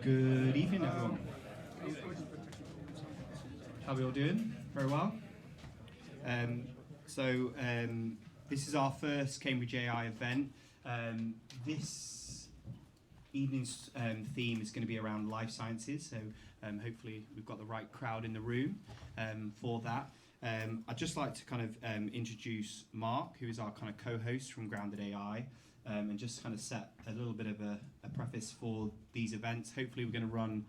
Good evening, everyone. How are we all doing? Very well. This is our first Cambridge AI event. This evening's theme is going to be around life sciences, so hopefully we've got the right crowd in the room for that. I'd just like to kind of introduce Mark, who is our kind of co-host from Grounded AI, and just kind of set a little bit of a preface for these events. Hopefully we're going to run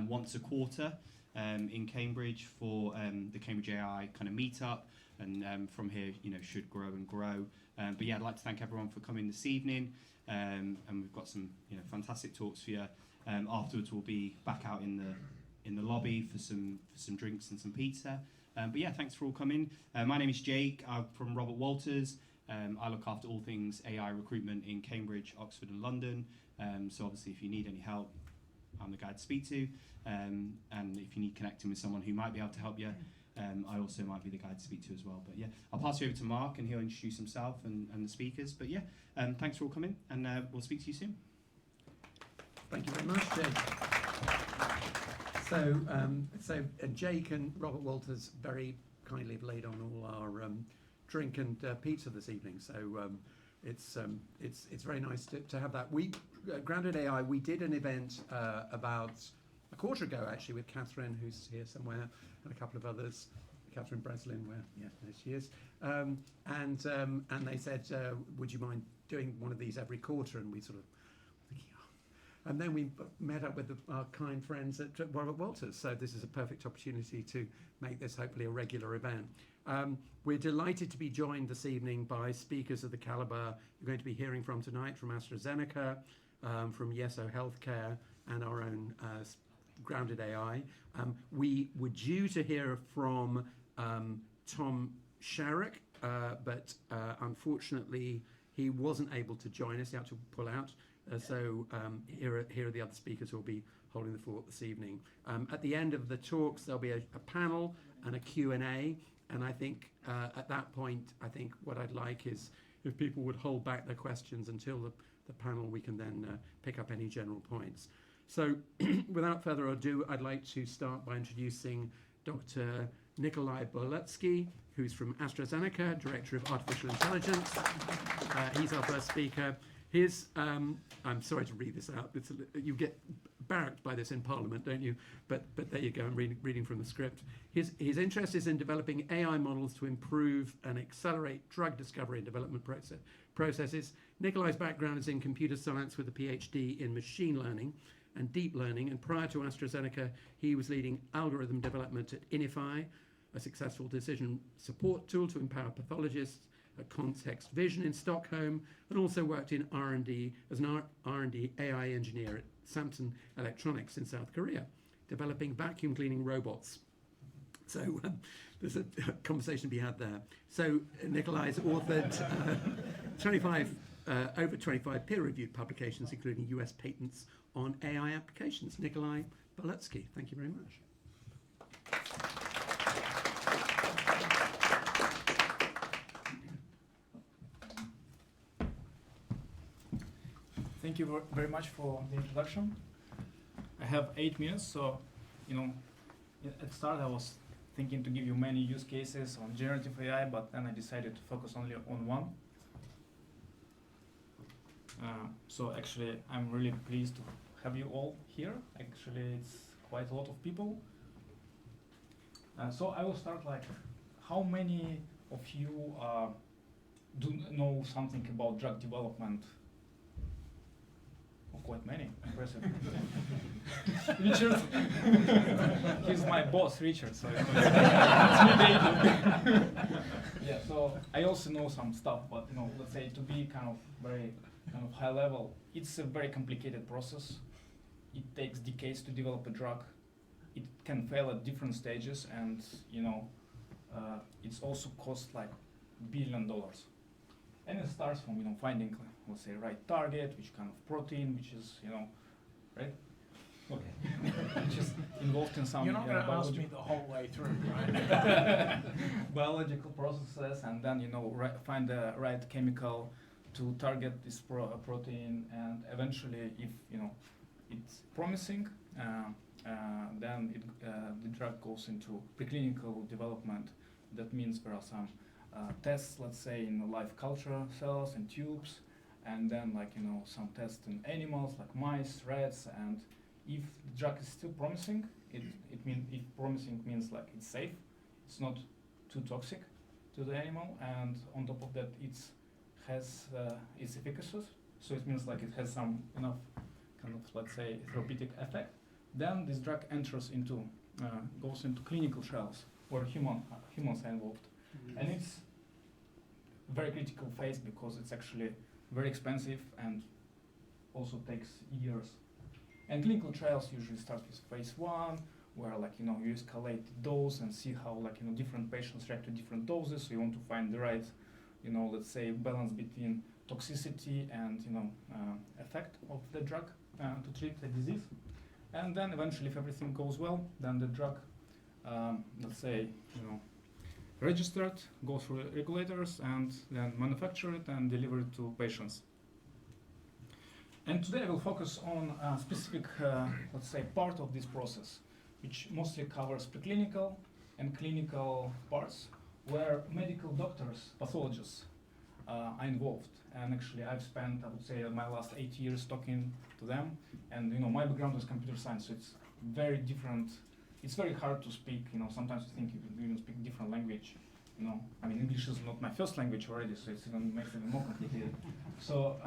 once a quarter in Cambridge for the Cambridge AI kind of meetup, and from here, should grow and grow. But yeah, I'd like to thank everyone for coming this evening, and we've got some fantastic talks for you. Afterwards, we'll be back out in the lobby for some drinks and some pizza. But yeah, thanks for all coming. My name is Jake. I'm from Robert Walters. I look after all things AI recruitment in Cambridge, Oxford and London. So obviously if you need any help, I'm the guy to speak to. And if you need connecting with someone who might be able to help you, I also might be the guy to speak to as well. But yeah, I'll pass you over to Mark and he'll introduce himself and the speakers. But yeah, thanks for all coming, and we'll speak to you soon. Thank you very much, Jake. So Jake and Robert Walters very kindly have laid on all our drink and pizza this evening. So it's very nice to have that. We Grounded AI. We did an event about a quarter ago, actually, with Catherine, who's here somewhere, and a couple of others. Catherine Breslin, there she is. And they said, would you mind doing one of these every quarter? And we sort of thinking, and then we met up with our kind friends at Robert Walters. So this is a perfect opportunity to make this hopefully a regular event. We're delighted to be joined this evening by speakers of the caliber you're going to be hearing from tonight, from AstraZeneca, from ieso Healthcare, and our own Grounded AI. We were due to hear from Tom Sharrock, but unfortunately he wasn't able to join us. He had to pull out. So here are the other speakers who will be holding the fort this evening. At the end of the talks, there'll be a panel and a Q&A. And I think at that point, I think what I'd like is if people would hold back their questions until the panel, we can then pick up any general points. So without further ado, I'd like to start by introducing Dr. Nikolay Burlutskiy, who's from AstraZeneca, Director of Artificial Intelligence. He's our first speaker. I'm sorry to read this out. You get barracked by this in Parliament, don't you? But there you go, I'm reading from the script. His interest is in developing AI models to improve and accelerate drug discovery and development processes. Nikolay's background is in computer science with a PhD in machine learning and deep learning. And prior to AstraZeneca, he was leading algorithm development at Inify, a successful decision support tool to empower pathologists, at Context Vision in Stockholm, and also worked in R&D as an R&D AI engineer at Samsung Electronics in South Korea, developing vacuum cleaning robots. So there's a conversation to be had there. So Nikolay's authored over 25 peer-reviewed publications, including US patents on AI applications. Nikolay Burlutskiy, thank you very much. Thank you very much for the introduction. I have 8 minutes, so at the start I was thinking to give you many use cases on generative AI, but then I decided to focus only on one. So actually I'm really pleased to have you all here. Actually it's quite a lot of people. So I will start how many of you do know something about drug development? Quite many. Impressive. Richard. He's my boss, Richard. So it's me, David. Yeah. So I also know some stuff, but let's say to be very high level, it's a very complicated process. It takes decades to develop a drug. It can fail at different stages, and it's also cost $1 billion. And it starts from finding, let's say, right target, which kind of protein, which is right, okay, which is involved in some. You're not going to ask me the whole way through, right? Biological processes, and then find the right chemical to target this protein, and eventually, if it's promising, then the drug goes into preclinical development. That means there are some tests, let's say, in the live culture cells and tubes, and then some tests in animals like mice, rats, and if the drug is still promising, if promising means like it's safe, it's not too toxic to the animal, and on top of that it has its efficacy, so it means like it has some enough kind of, let's say, therapeutic effect, then this drug enters into goes into clinical trials where humans are involved. And it's a very critical phase because it's actually very expensive and also takes years. And clinical trials usually start with phase 1, where you escalate the dose and see how different patients react to different doses. So you want to find the right, let's say, balance between toxicity and effect of the drug to treat the disease. And then eventually, if everything goes well, then the drug, let's say, registered, go through regulators, and then manufacture it and deliver it to patients. And today I will focus on a specific, let's say, part of this process, which mostly covers preclinical and clinical parts, where medical doctors, pathologists, are involved. And actually, I've spent, I would say, my last 8 years talking to them. And my background is computer science, so it's very different. It's very hard to speak. Sometimes you think you can even speak different language. I mean, English is not my first language already, so it makes it even more complicated. So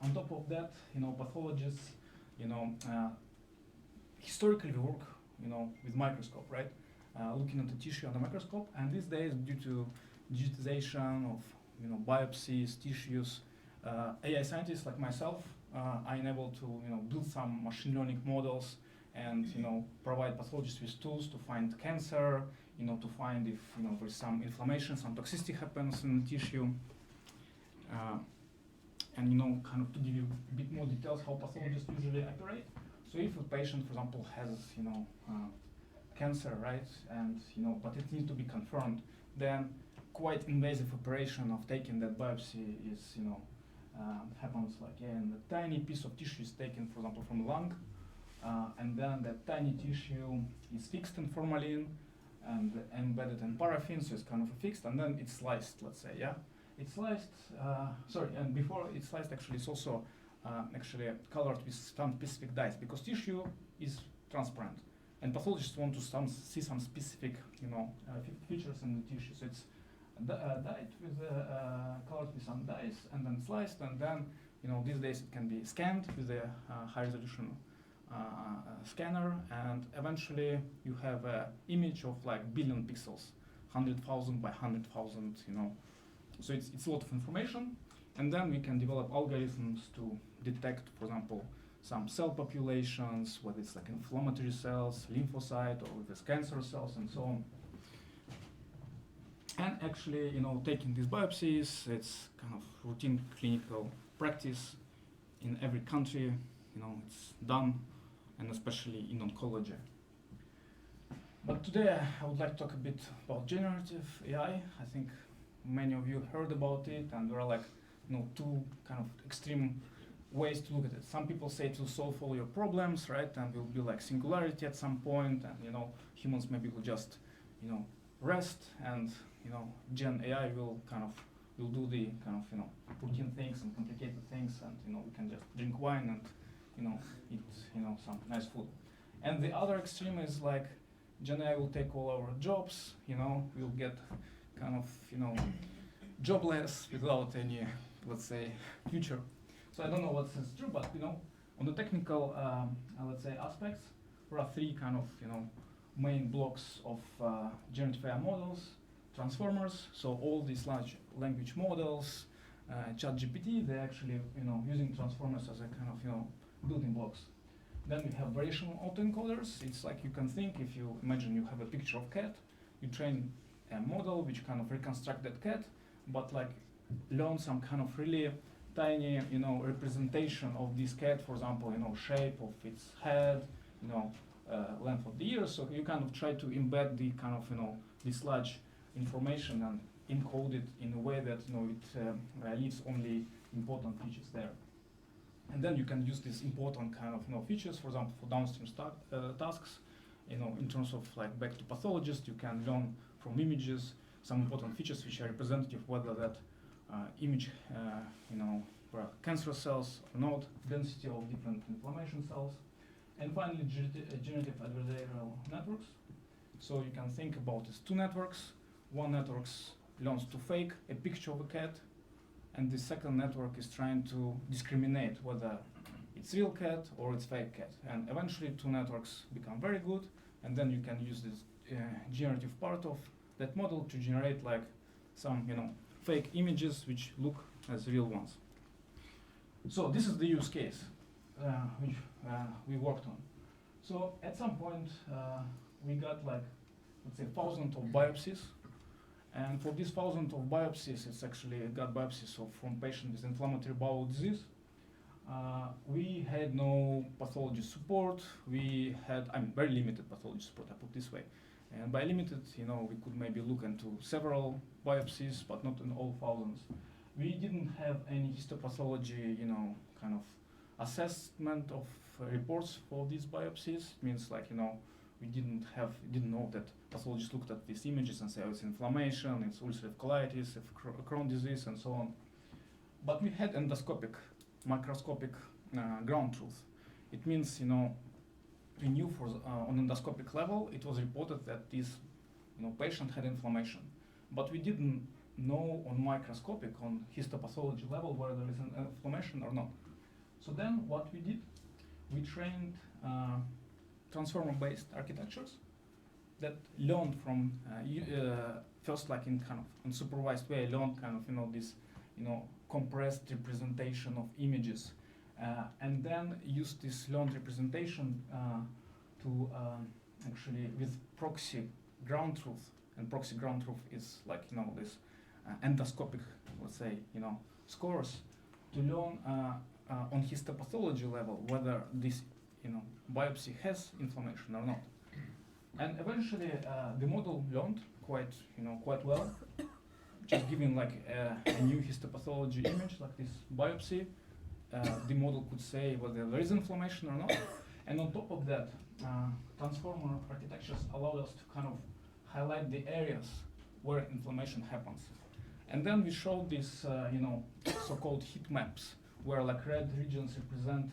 on top of that, pathologists, historically we work, with microscope, right? Looking at the tissue under microscope, and these days, due to digitization of biopsies, tissues, AI scientists like myself are enabled to build some machine learning models and provide pathologists with tools to find cancer, to find if there's some inflammation, some toxicity happens in the tissue, and kind of to give you a bit more details how pathologists usually operate. So if a patient, for example, has cancer, right, and but it needs to be confirmed, then quite invasive operation of taking that biopsy is happens and a tiny piece of tissue is taken, for example, from the lung, and then that tiny tissue is fixed in formalin and embedded in paraffin, so it's kind of fixed, and then it's sliced, let's say, it's sliced, and before it's sliced, actually, it's also actually colored with some specific dyes, because tissue is transparent, and pathologists want to see some specific, features in the tissue, so it's dyed with colored with some dyes, and then sliced, and then, these days it can be scanned with a high resolution scanner, and eventually you have an image of like billion pixels, 100,000 by 100,000, so it's a lot of information, and then we can develop algorithms to detect, for example, some cell populations, whether it's like inflammatory cells, lymphocyte, or with cancer cells, and so on. And actually, taking these biopsies, it's kind of routine clinical practice in every country. It's done, and especially in oncology. But today I would like to talk a bit about generative AI. I think many of you heard about it, and there are two kind of extreme ways to look at it. Some people say to solve all your problems, right, and will be like singularity at some point, and humans maybe will just rest, and Gen AI will do the kind of routine things and complicated things, and we can just drink wine and eat some nice food. And the other extreme is like Gen AI will take all our jobs, we'll get kind of jobless without any, let's say, future. So I don't know what is true, but on the technical let's say aspects, there are three kind of main blocks of generative AI models. Transformers, so all these large language models, ChatGPT, they're actually using transformers as a kind of building blocks. Then we have variational autoencoders. It's like you can think, if you imagine you have a picture of cat, you train a model which kind of reconstruct that cat, but like learn some kind of really tiny representation of this cat, for example, shape of its head, length of the ears. So you kind of try to embed the kind of this large information and encode it in a way that it leaves only important features there. And then you can use these important kind of features, for example, for downstream tasks. In terms of like back to pathologist, you can learn from images some important features which are representative whether that image, were cancerous cells or not, density of different inflammation cells, and finally generative adversarial networks. So you can think about these two networks. One network learns to fake a picture of a cat, and the second network is trying to discriminate whether it's real cat or it's fake cat. And eventually two networks become very good, and then you can use this generative part of that model to generate like some fake images which look as real ones. So this is the use case which we worked on. So at some point we got like, let's say, thousands of biopsies. And for these thousands of biopsies, it's actually gut biopsies from patients with inflammatory bowel disease. We had no pathology support. We had, very limited pathology support, I put it this way. And by limited, we could maybe look into several biopsies, but not in all thousands. We didn't have any histopathology, kind of assessment of reports for these biopsies. It means like, we didn't know that pathologists looked at these images and say, oh, it's inflammation, it's ulcerative colitis, it's Crohn's disease, and so on. But we had endoscopic, microscopic ground truth. It means, we knew on endoscopic level, it was reported that this, patient had inflammation. But we didn't know on microscopic, on histopathology level, whether there is an inflammation or not. So then what we did, we trained transformer-based architectures that learned from first, like in kind of unsupervised way, learned kind of this compressed representation of images, and then used this learned representation to actually with proxy ground truth. And proxy ground truth is like this endoscopic, let's say, scores to learn on histopathology level whether this biopsy has inflammation or not. And eventually the model learned quite well, just giving like a new histopathology image like this biopsy. The model could say whether there is inflammation or not. And on top of that, transformer architectures allowed us to kind of highlight the areas where inflammation happens. And then we showed these so-called heat maps, where like red regions represent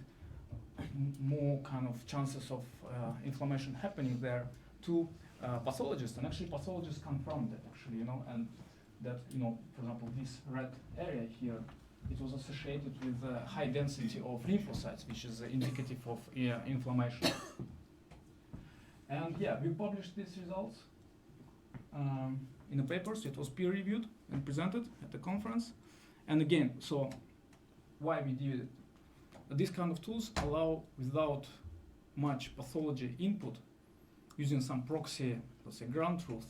more kind of chances of inflammation happening there to pathologists. And actually pathologists confirmed that actually, and that, for example, this red area here, it was associated with high density of lymphocytes, which is indicative of inflammation. And yeah, we published these results in a paper, so it was peer-reviewed and presented at the conference. And again, so why we did it? These kind of tools allow, without much pathology input, using some proxy, let's say ground truth,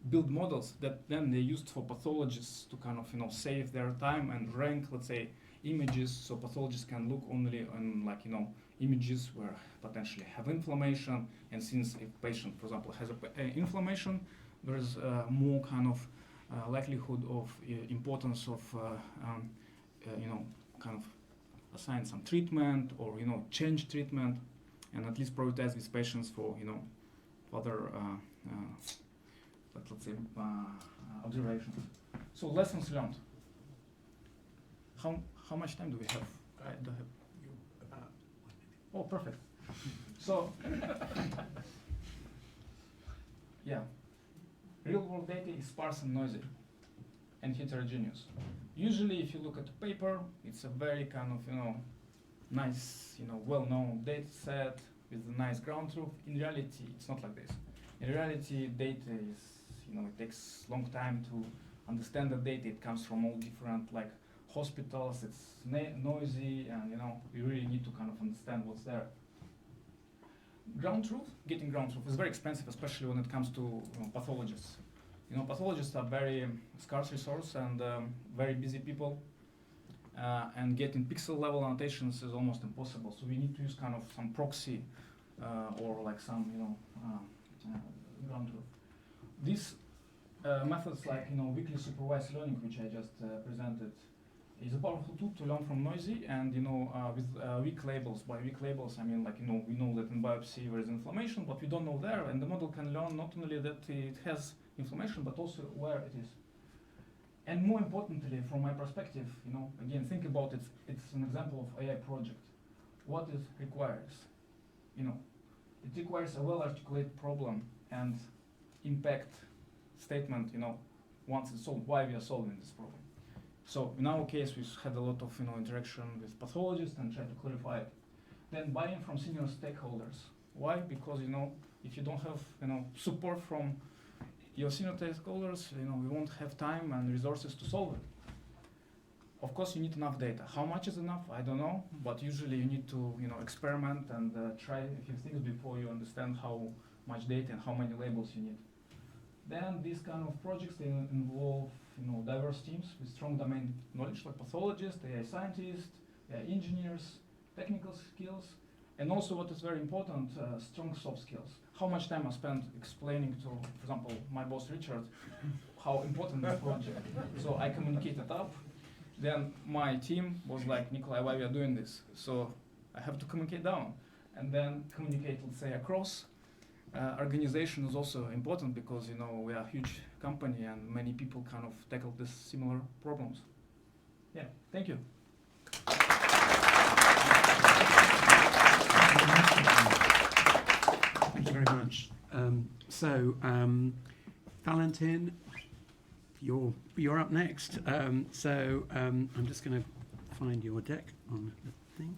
build models that then they used for pathologists to kind of save their time and rank, let's say, images, so pathologists can look only on like images where potentially have inflammation. And since a patient, for example, has inflammation, there is more kind of likelihood of importance of kind of assign some treatment or change treatment, and at least prioritize these patients for further let's say observations. So lessons learned. How much time do we have? I don't have. About 1 minute. Oh, perfect. So yeah, real world data is sparse and noisy and heterogeneous. Usually, if you look at the paper, it's a very kind of nice, well-known data set with a nice ground truth. In reality, it's not like this. In reality, data is, it takes long time to understand the data. It comes from all different like hospitals. It's noisy, and you really need to kind of understand what's there. Ground truth, getting ground truth is very expensive, especially when it comes to pathologists. Pathologists are very scarce resource and very busy people, and getting pixel level annotations is almost impossible. So we need to use kind of some proxy or like some ground truth. These methods like weakly supervised learning, which I just presented, It's a powerful tool to learn from noisy and with weak labels. By weak labels, I mean we know that in biopsy there is inflammation, but we don't know there, and the model can learn not only that it has inflammation, but also where it is. And more importantly, from my perspective, again, think about it. It's an example of AI project. What it requires, it requires a well-articulated problem and impact statement. Once it's solved, why we are solving this problem. So in our case, we had a lot of interaction with pathologists and tried to clarify it. Then buy-in from senior stakeholders. Why? Because if you don't have support from your senior stakeholders, we won't have time and resources to solve it. Of course, you need enough data. How much is enough? I don't know. But usually, you need to experiment and try a few things before you understand how much data and how many labels you need. Then these kind of projects, they involve diverse teams with strong domain knowledge, like pathologists, AI scientists, AI engineers, technical skills, and also what is very important, strong soft skills. How much time I spent explaining to, for example, my boss Richard, how important this project. So I communicated up. Then my team was like, Nikolay, why we are doing this? So I have to communicate down, and then communicate, let's say, across. Organization is also important because we are a huge company and many people kind of tackle these similar problems. Yeah, thank you. Thank you very much. Valentin, you're up next. I'm just going to find your deck on the thing.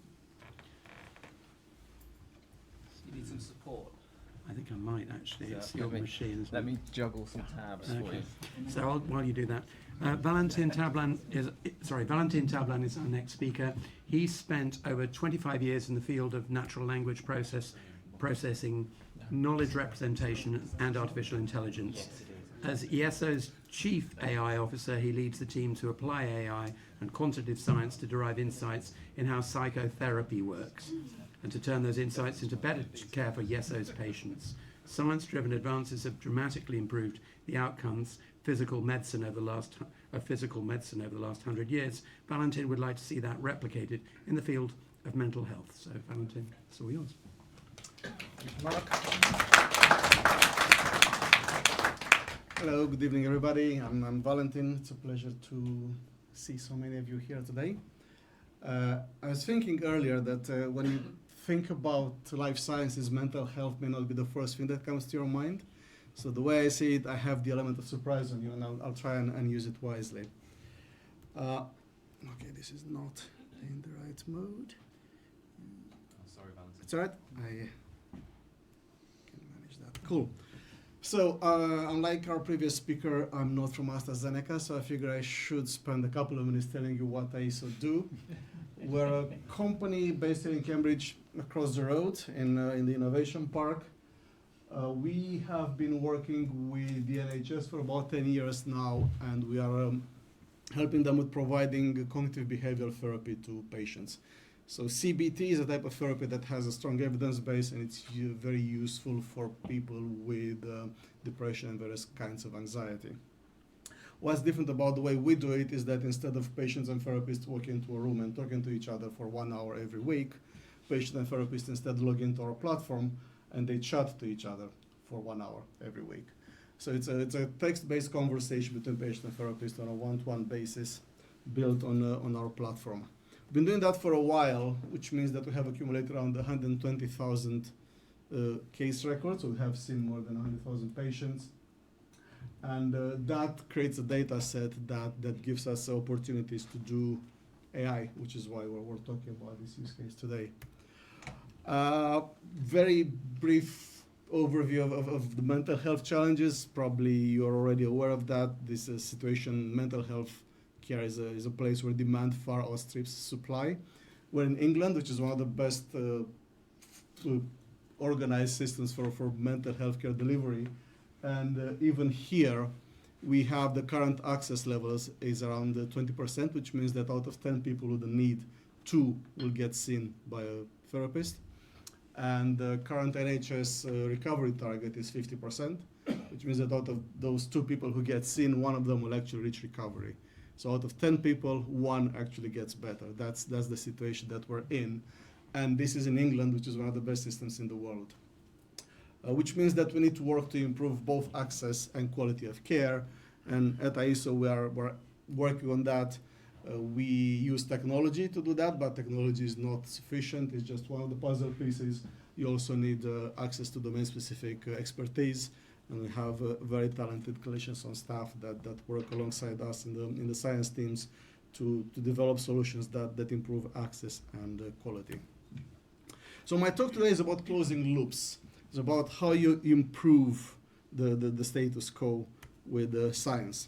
You need some support. I think I might actually. So it's your machine. Let me juggle some tabs for you. So while you do that, Valentin Tablan is our next speaker. He spent over 25 years in the field of natural language processing, knowledge representation, and artificial intelligence. As ieso's chief AI officer, he leads the team to apply AI and quantitative science to derive insights in how psychotherapy works, and to turn those insights into better care for ieso's patients. Science-driven advances have dramatically improved the outcomes of physical medicine over the last 100 years. Valentin would like to see that replicated in the field of mental health. So, Valentin, it's all yours. Hello, good evening, everybody. I'm Valentin. It's a pleasure to see so many of you here today. I was thinking earlier that when you think about life sciences, mental health may not be the first thing that comes to your mind. So the way I see it, I have the element of surprise on you, and I'll try and use it wisely. Okay, this is not in the right mode. Sorry, Valentin. It's all right. I can manage that. Cool. So, unlike our previous speaker, I'm not from AstraZeneca, so I figure I should spend a couple of minutes telling you what ieso do. We're a company based here in Cambridge, across the road in the Innovation Park. We have been working with the NHS for about 10 years now, and we are helping them with providing cognitive behavioral therapy to patients. So CBT is a type of therapy that has a strong evidence base, and it's very useful for people with depression and various kinds of anxiety. What's different about the way we do it is that instead of patients and therapists walking into a room and talking to each other for 1 hour every week, patients and therapists instead log into our platform and they chat to each other for 1 hour every week. So it's a text-based conversation between patient and therapist on a one-to-one basis built on our platform. We've been doing that for a while, which means that we have accumulated around 120,000 case records. So we have seen more than 100,000 patients. And that creates a data set that gives us opportunities to do AI, which is why we're talking about this use case today. Very brief overview of the mental health challenges. Probably you're already aware of that. This situation, mental health care is a place where demand far outstrips supply. We're in England, which is one of the best organized systems for mental health care delivery. And even here, we have the current access levels is around 20%, which means that out of 10 people with a need, 2 will get seen by a therapist. And the current NHS recovery target is 50%, which means that out of those 2 people who get seen, 1 of them will actually reach recovery. So out of 10 people, 1 actually gets better. That's the situation that we're in. And this is in England, which is one of the best systems in the world. Which means that we need to work to improve both access and quality of care. And at ieso, we're working on that. We use technology to do that, but technology is not sufficient. It's just one of the puzzle pieces. You also need access to domain-specific expertise, and we have very talented clinicians on staff that work alongside us in the science teams to develop solutions that improve access and quality. So my talk today is about closing loops. It's about how you improve the status quo with science.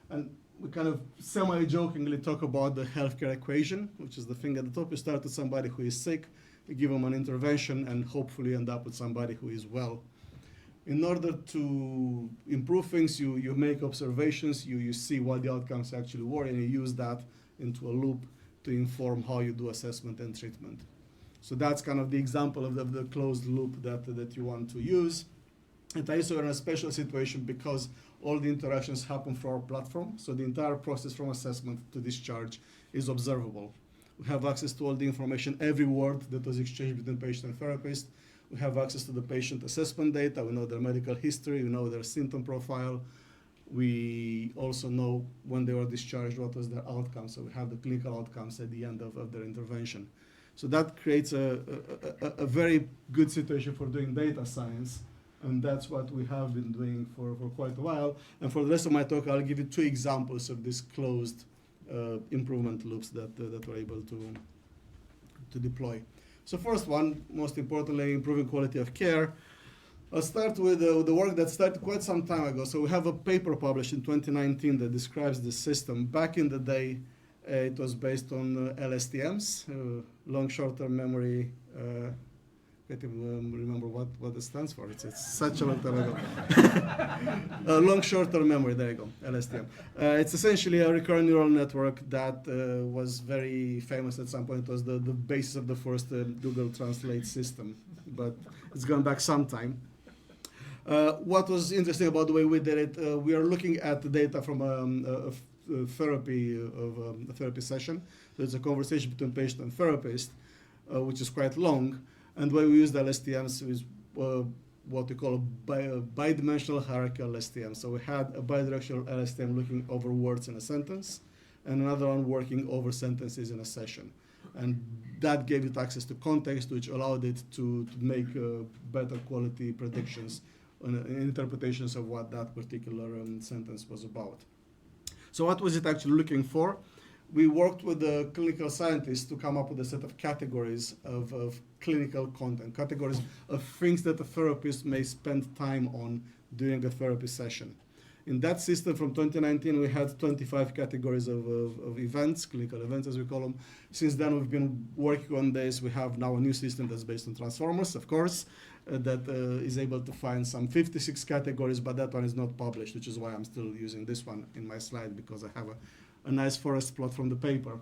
And we kind of semi-jokingly talk about the healthcare equation, which is the thing at the top. You start with somebody who is sick, you give them an intervention, and hopefully end up with somebody who is well. In order to improve things, you make observations, you see what the outcomes actually were, and you use that into a loop to inform how you do assessment and treatment. So that's kind of the example of the closed loop that you want to use. At ieso, we're in a special situation because all the interactions happen through our platform. So the entire process from assessment to discharge is observable. We have access to all the information, every word that was exchanged between patient and therapist. We have access to the patient assessment data. We know their medical history. We know their symptom profile. We also know when they were discharged, what was their outcome. So we have the clinical outcomes at the end of their intervention. So that creates a very good situation for doing data science. And that's what we have been doing for quite a while. And for the rest of my talk, I'll give you 2 examples of these closed improvement loops that we're able to deploy. So first one, most importantly, improving quality of care. I'll start with the work that started quite some time ago. So we have a paper published in 2019 that describes the system. Back in the day, it was based on LSTMs, long short-term memory. I can't even remember what it stands for. It's such a long time ago. Long short-term memory, there you go, LSTM. It's essentially a recurrent neural network that was very famous at some point. It was the basis of the first Google Translate system, but it's gone back some time. What was interesting about the way we did it, we are looking at the data from a therapy session. There's a conversation between patient and therapist, which is quite long. And the way we use the LSTMs is what we call a bidimensional hierarchical LSTM. So we had a bidirectional LSTM looking over words in a sentence, and another one working over sentences in a session. And that gave it access to context, which allowed it to make better quality predictions and interpretations of what that particular sentence was about. So what was it actually looking for? We worked with the clinical scientists to come up with a set of categories of clinical content, categories of things that a therapist may spend time on during a therapy session. In that system from 2019, we had 25 categories of events, clinical events as we call them. Since then, we've been working on this. We have now a new system that's based on transformers, of course, that is able to find some 56 categories, but that one is not published, which is why I'm still using this one in my slide, because I have a nice forest plot from the paper.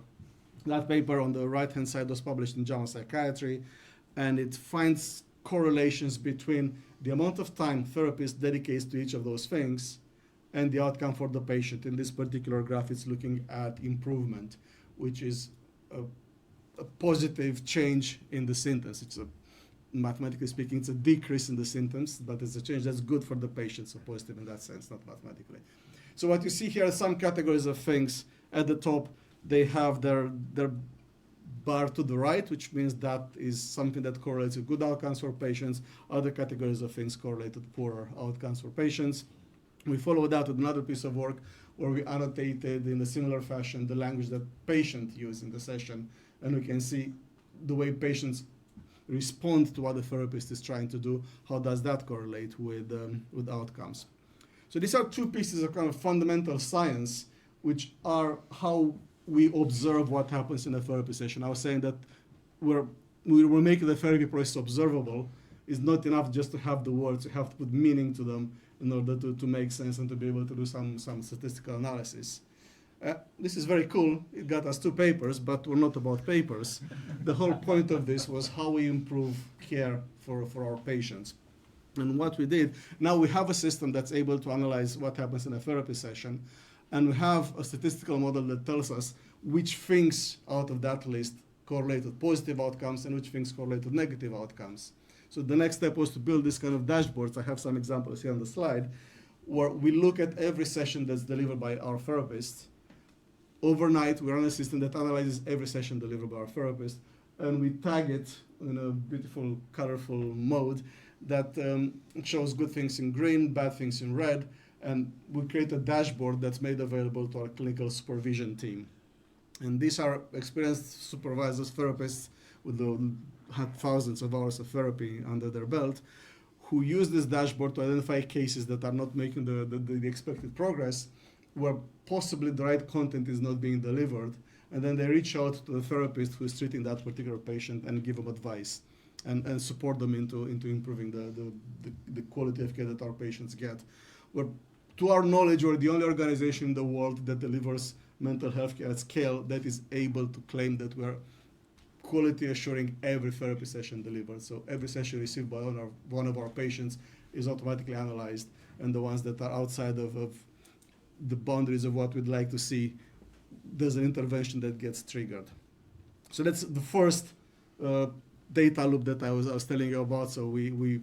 That paper on the right-hand side was published in JAMA Psychiatry, and it finds correlations between the amount of time therapist dedicates to each of those things and the outcome for the patient. In this particular graph, it's looking at improvement, which is a positive change in the symptoms. It's mathematically speaking, it's a decrease in the symptoms, but it's a change that's good for the patient, so positive in that sense, not mathematically. So what you see here are some categories of things. At the top, they have their bar to the right, which means that is something that correlates with good outcomes for patients. Other categories of things correlate with poorer outcomes for patients. We followed that with another piece of work where we annotated in a similar fashion the language that patients use in the session, and we can see the way patients respond to what the therapist is trying to do. How does that correlate with outcomes? So these are 2 pieces of kind of fundamental science, which are how we observe what happens in a therapy session. I was saying that we're making the therapy process observable. It's not enough just to have the words. You have to put meaning to them in order to make sense and to be able to do some statistical analysis. This is very cool. It got us 2 papers, but we're not about papers. The whole point of this was how we improve care for our patients. And what we did, now we have a system that's able to analyze what happens in a therapy session. And we have a statistical model that tells us which things out of that list correlate with positive outcomes and which things correlate with negative outcomes. So the next step was to build this kind of dashboards. I have some examples here on the slide, where we look at every session that's delivered by our therapist. Overnight, we run a system that analyzes every session delivered by our therapist, and we tag it in a beautiful, colorful mode that shows good things in green, bad things in red, and we create a dashboard that's made available to our clinical supervision team. And these are experienced supervisors, therapists with had thousands of hours of therapy under their belt, who use this dashboard to identify cases that are not making the expected progress, where possibly the right content is not being delivered, and then they reach out to the therapist who is treating that particular patient and give them advice and support them into improving the quality of care that our patients get. We're, to our knowledge, we're the only organization in the world that delivers mental health care at scale that is able to claim that we're quality assuring every therapy session delivered. So every session received by one of our patients is automatically analyzed, and the ones that are outside of the boundaries of what we'd like to see, there's an intervention that gets triggered. So that's the first data loop that I was telling you about. So we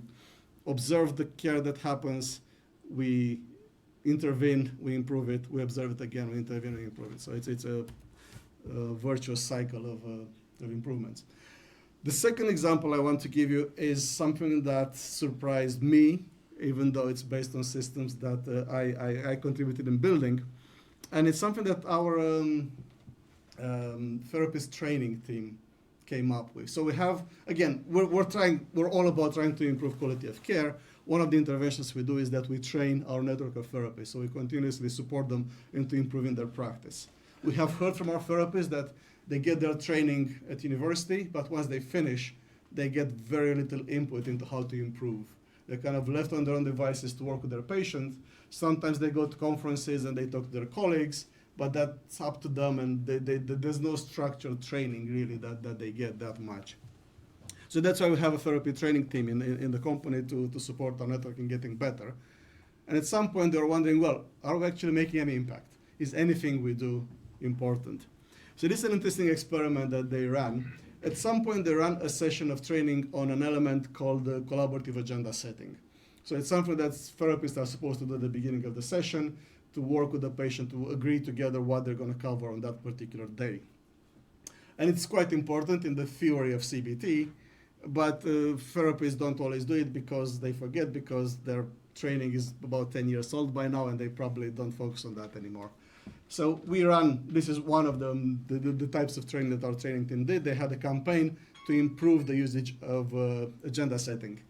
observe the care that happens, we intervene, we improve it, we observe it again, we intervene, we improve it. So it's a virtuous cycle of improvements. The second example I want to give you is something that surprised me, even though it's based on systems that I contributed in building. And it's something that our therapist training team came up with. So we have, again, we're all about trying to improve quality of care. One of the interventions we do is that we train our network of therapists. So we continuously support them into improving their practice. We have heard from our therapists that they get their training at university, but once they finish, they get very little input into how to improve. They're kind of left on their own devices to work with their patients. Sometimes they go to conferences and they talk to their colleagues, but that's up to them, and there's no structured training really that they get that much. So that's why we have a therapy training team in the company to support our network in getting better. And at some point they were wondering, well, are we actually making any impact? Is anything we do important? So this is an interesting experiment that they ran. At some point they ran a session of training on an element called the collaborative agenda setting. So it's something that therapists are supposed to do at the beginning of the session to work with the patient to agree together what they're going to cover on that particular day. And it's quite important in the theory of CBT, but therapists don't always do it because they forget, because their training is about 10 years old by now and they probably don't focus on that anymore. So we ran, this is one of the types of training that our training team did. They had a campaign to improve the usage of agenda setting.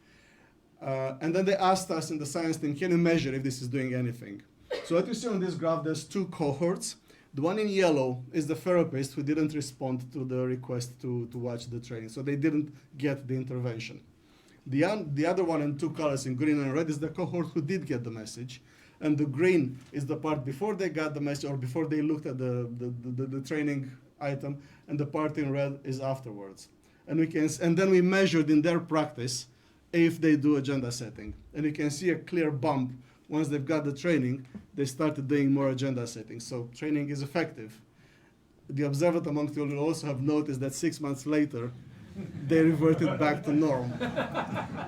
And then they asked us in the science team, can you measure if this is doing anything? So what you see on this graph, there's two cohorts. The one in yellow is the therapist who didn't respond to the request to watch the training. So they didn't get the intervention. The other one in two colors, in green and red, is the cohort who did get the message. And the green is the part before they got the message or before they looked at the training item, and the part in red is afterwards. And then we measured in their practice if they do agenda setting. And you can see a clear bump. Once they've got the training, they started doing more agenda setting. So training is effective. The observant amongst you will also have noticed that 6 months later, they reverted back to norm.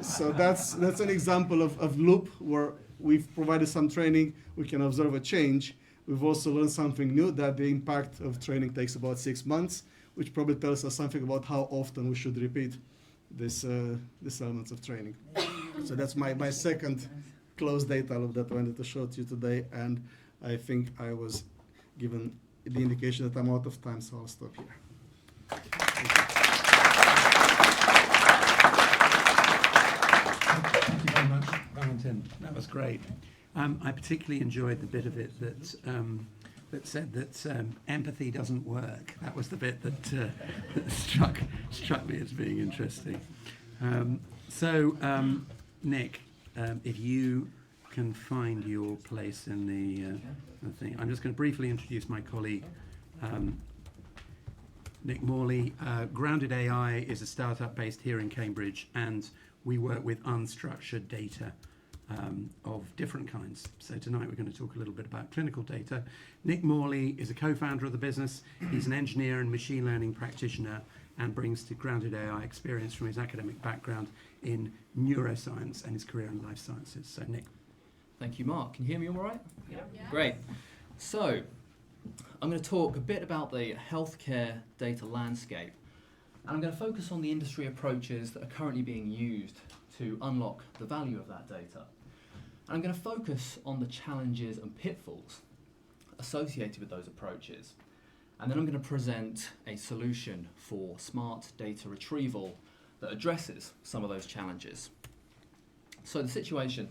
So that's an example of loop where we've provided some training, we can observe a change. We've also learned something new, that the impact of training takes about 6 months, which probably tells us something about how often we should repeat these elements of training. So that's my second closed data loop that I wanted to show to you today, and I think I was given the indication that I'm out of time, so I'll stop here. Thank you very much, Valentin. That was great. I particularly enjoyed the bit of it that said that empathy doesn't work. That was the bit that struck me as being interesting. Nick, if you can find your place in the thing, I'm just going to briefly introduce my colleague, Nick Morley. Grounded AI is a startup based here in Cambridge, and we work with unstructured data of different kinds. So tonight we're going to talk a little bit about clinical data. Nick Morley is a co-founder of the business. He's an engineer and machine learning practitioner and brings to Grounded AI experience from his academic background in neuroscience and his career in life sciences. So Nick. Thank you, Mark. Can you hear me all right? Yeah. Great. So I'm going to talk a bit about the healthcare data landscape. And I'm going to focus on the industry approaches that are currently being used to unlock the value of that data. And I'm going to focus on the challenges and pitfalls associated with those approaches. And then I'm going to present a solution for smart data retrieval that addresses some of those challenges. So the situation,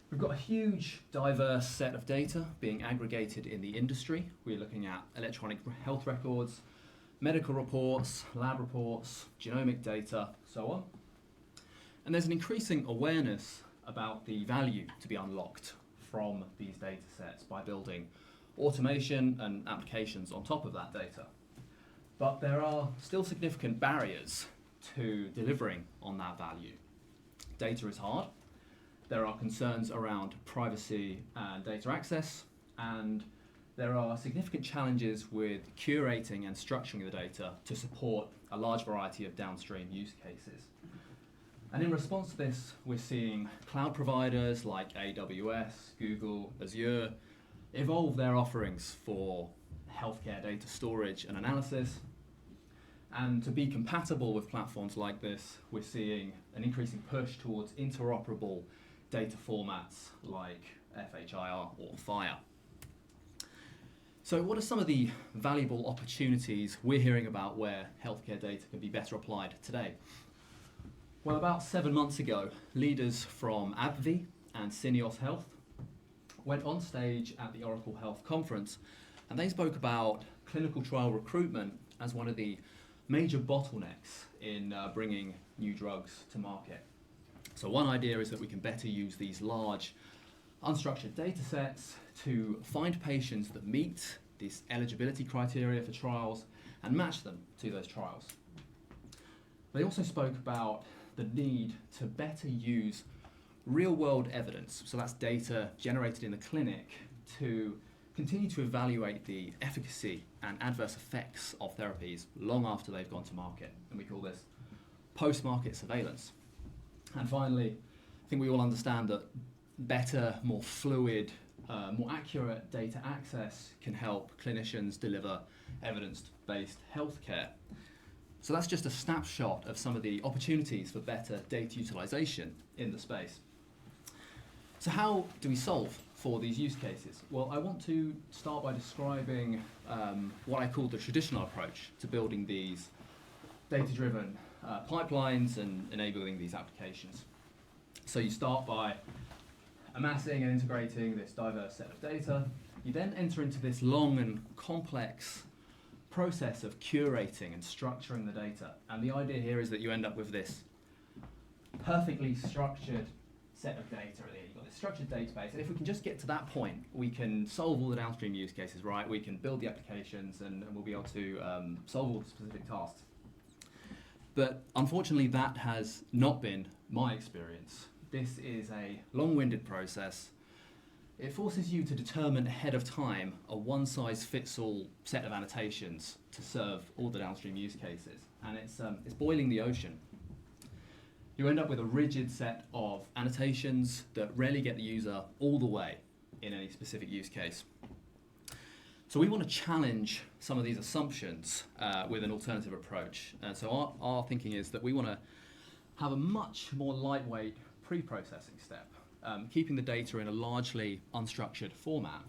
we've got a huge, diverse set of data being aggregated in the industry. We're looking at electronic health records, medical reports, lab reports, genomic data, so on. And there's an increasing awareness about the value to be unlocked from these data sets by building automation and applications on top of that data. But there are still significant barriers to delivering on that value. Data is hard. There are concerns around privacy and data access, and there are significant challenges with curating and structuring the data to support a large variety of downstream use cases. And in response to this, we're seeing cloud providers like AWS, Google, Azure evolve their offerings for healthcare data storage and analysis. And to be compatible with platforms like this, we're seeing an increasing push towards interoperable data formats like FHIR or FHIR. So what are some of the valuable opportunities we're hearing about where healthcare data can be better applied today? Well, about 7 months ago, leaders from AbbVie and Syneos Health went on stage at the Oracle Health Conference, and they spoke about clinical trial recruitment as one of the major bottlenecks in bringing new drugs to market. So one idea is that we can better use these large unstructured data sets to find patients that meet this eligibility criteria for trials and match them to those trials. They also spoke about the need to better use real-world evidence, so that's data generated in the clinic, to continue to evaluate the efficacy and adverse effects of therapies long after they've gone to market. And we call this post-market surveillance. And finally, I think we all understand that better, more fluid, more accurate data access can help clinicians deliver evidence-based healthcare. So that's just a snapshot of some of the opportunities for better data utilization in the space. So how do we solve for these use cases? Well, I want to start by describing what I call the traditional approach to building these data-driven pipelines and enabling these applications. So you start by amassing and integrating this diverse set of data. You then enter into this long and complex process of curating and structuring the data. And the idea here is that you end up with this perfectly structured set of data. You've got this structured database, and if we can just get to that point, we can solve all the downstream use cases, right? We can build the applications, and we'll be able to solve all the specific tasks. But unfortunately, that has not been my experience. This is a long-winded process. It forces you to determine ahead of time a one-size-fits-all set of annotations to serve all the downstream use cases, and it's boiling the ocean. You end up with a rigid set of annotations that rarely get the user all the way in any specific use case. So we want to challenge some of these assumptions with an alternative approach. And so our thinking is that we want to have a much more lightweight pre-processing step, keeping the data in a largely unstructured format.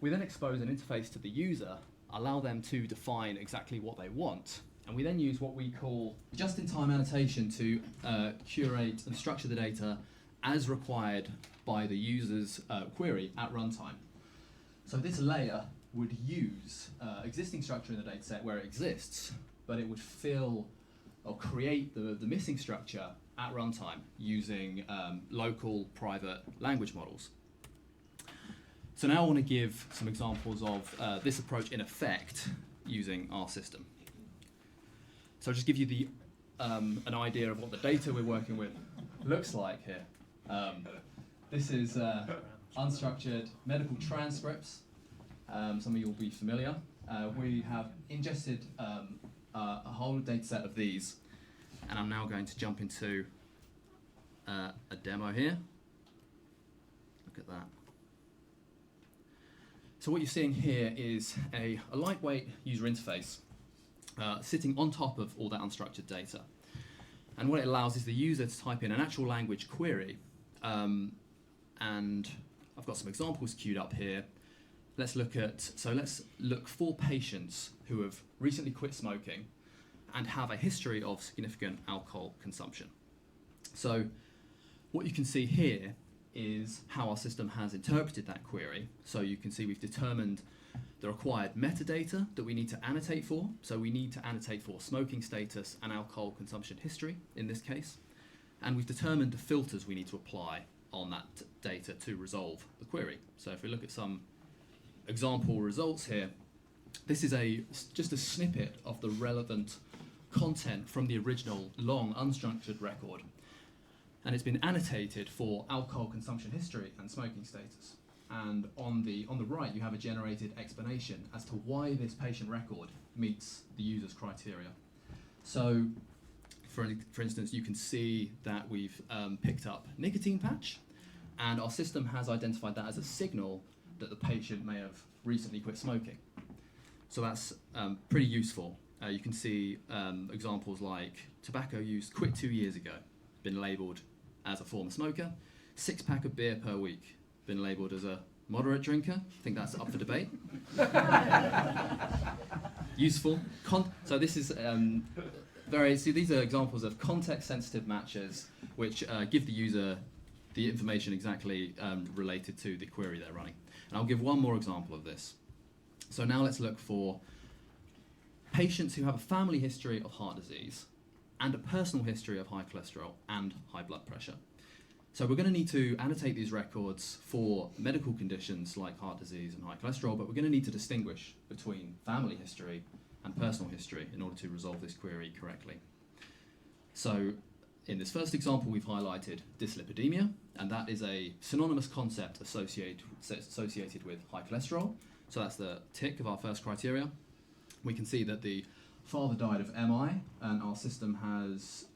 We then expose an interface to the user, allow them to define exactly what they want, and we then use what we call just-in-time annotation to curate and structure the data as required by the user's query at runtime. So this layer would use existing structure in the dataset where it exists, but it would fill or create the missing structure at runtime using local private language models. So now I want to give some examples of this approach in effect using our system. So I'll just give you an idea of what the data we're working with looks like here. This is unstructured medical transcripts. Some of you will be familiar. We have ingested a whole data set of these, and I'm now going to jump into a demo here. Look at that. So what you're seeing here is a lightweight user interface sitting on top of all that unstructured data. And what it allows is the user to type in a natural language query. And I've got some examples queued up here. Let's look for patients who have recently quit smoking and have a history of significant alcohol consumption. So what you can see here is how our system has interpreted that query. So you can see we've determined the required metadata that we need to annotate for. So we need to annotate for smoking status and alcohol consumption history in this case. And we've determined the filters we need to apply on that data to resolve the query. So if we look at some example results here, this is just a snippet of the relevant content from the original long unstructured record. And it's been annotated for alcohol consumption history and smoking status. And on the right, you have a generated explanation as to why this patient record meets the user's criteria. So, for instance, you can see that we've picked up nicotine patch, and our system has identified that as a signal that the patient may have recently quit smoking. So that's pretty useful. You can see examples like tobacco use quit 2 years ago, been labelled as a former smoker. 6-pack of beer per week, been labelled as a moderate drinker. I think that's up for debate. Useful. So this is these are examples of context-sensitive matches which give the user the information exactly related to the query they're running. And I'll give one more example of this. So now let's look for patients who have a family history of heart disease and a personal history of high cholesterol and high blood pressure. So we're going to need to annotate these records for medical conditions like heart disease and high cholesterol, but we're going to need to distinguish between family history and personal history in order to resolve this query correctly. So in this first example, we've highlighted dyslipidemia, and that is a synonymous concept associated with high cholesterol. So that's the tick of our first criteria. We can see that the father died of MI, and our system has